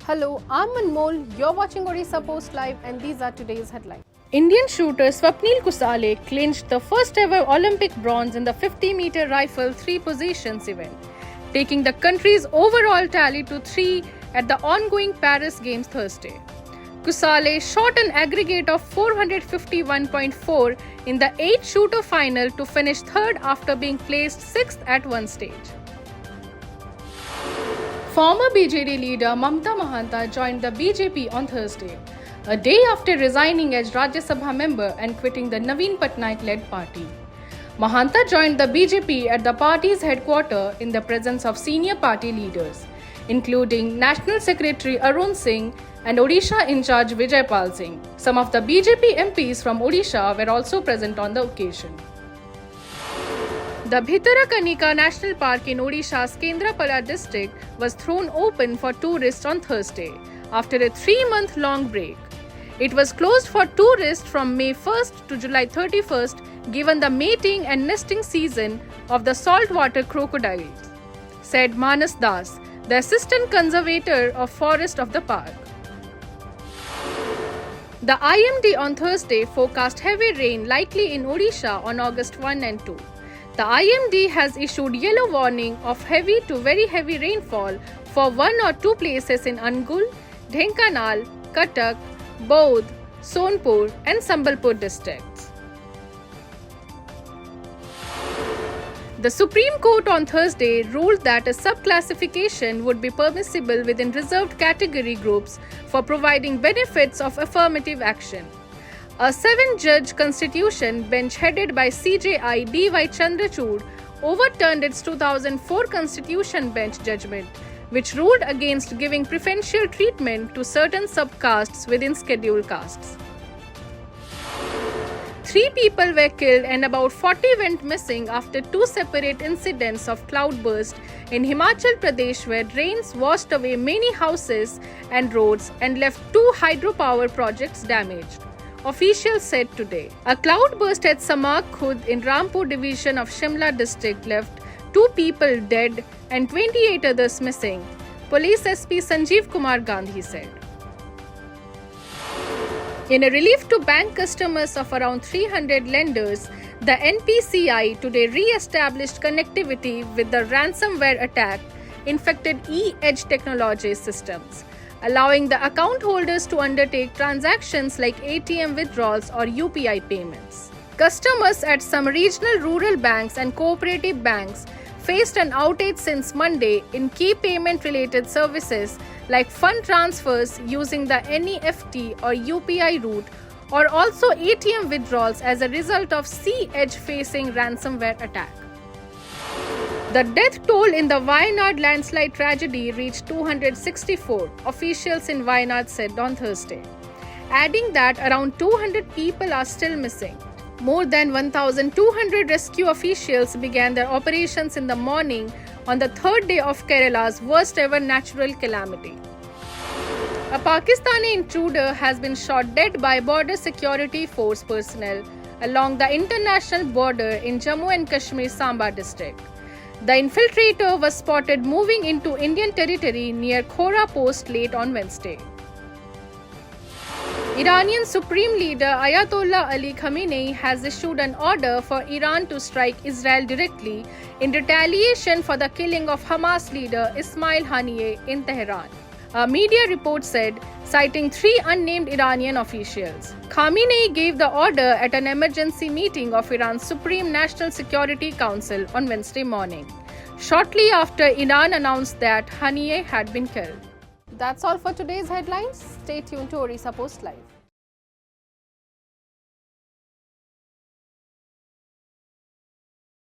Hello, I'm Anmol. You're watching Odisha Post Live, and these are today's headlines. Indian shooter Swapnil Kusale clinched the first ever Olympic bronze in the 50-meter rifle 3 positions event, taking the country's overall tally to 3 at the ongoing Paris Games Thursday. Kusale shot an aggregate of 451.4 in the 8-shooter final to finish third after being placed 6th at one stage. Former BJD leader Mamata Mahanta joined the BJP on Thursday, a day after resigning as Rajya Sabha member and quitting the Naveen Patnaik-led party. Mahanta joined the BJP at the party's headquarters in the presence of senior party leaders, including National Secretary Arun Singh and Odisha in charge Vijay Pal Singh. Some of the BJP MPs from Odisha were also present on the occasion. The Bhitarakanika National Park in Odisha's Kendrapara district was thrown open for tourists on Thursday after a 3-month-long break. It was closed for tourists from May 1st to July 31st given the mating and nesting season of the saltwater crocodiles, said Manas Das, the assistant conservator of forest of the park. The IMD on Thursday forecast heavy rain likely in Odisha on August 1 and 2. The IMD has issued yellow warning of heavy to very heavy rainfall for 1 or 2 places in Angul, Dhenkanal, Cuttack, Baudh, Sonpur and Sambalpur districts. The Supreme Court on Thursday ruled that a subclassification would be permissible within reserved category groups for providing benefits of affirmative action. A 7-judge constitution bench headed by CJI D.Y. Chandrachud overturned its 2004 constitution bench judgment, which ruled against giving preferential treatment to certain subcastes within scheduled castes. 3 people were killed and about 40 went missing after 2 separate incidents of cloudburst in Himachal Pradesh where rains washed away many houses and roads and left 2 hydropower projects damaged, officials said today. A cloudburst at Samak Khud in Rampur division of Shimla district left 2 people dead and 28 others missing, Police SP Sanjeev Kumar Gandhi said. In a relief to bank customers of around 300 lenders, the NPCI today re-established connectivity with the ransomware attack infected e-Edge technology systems, allowing the account holders to undertake transactions like ATM withdrawals or UPI payments. Customers at some regional rural banks and cooperative banks faced an outage since Monday in key payment-related services like fund transfers using the NEFT or UPI route, or also ATM withdrawals as a result of C-Edge facing ransomware attack. The death toll in the Wayanad landslide tragedy reached 264, officials in Wayanad said on Thursday, adding that around 200 people are still missing. More than 1,200 rescue officials began their operations in the morning on the 3rd day of Kerala's worst ever natural calamity. A Pakistani intruder has been shot dead by Border Security Force personnel along the international border in Jammu and Kashmir Samba district. The infiltrator was spotted moving into Indian territory near Khora post late on Wednesday. Iranian Supreme Leader Ayatollah Ali Khamenei has issued an order for Iran to strike Israel directly in retaliation for the killing of Hamas leader Ismail Haniyeh in Tehran, a media report said, citing 3 unnamed Iranian officials. Khamenei gave the order at an emergency meeting of Iran's Supreme National Security Council on Wednesday morning, shortly after Iran announced that Haniyeh had been killed. That's all for today's headlines. Stay tuned to Odisha Post Live.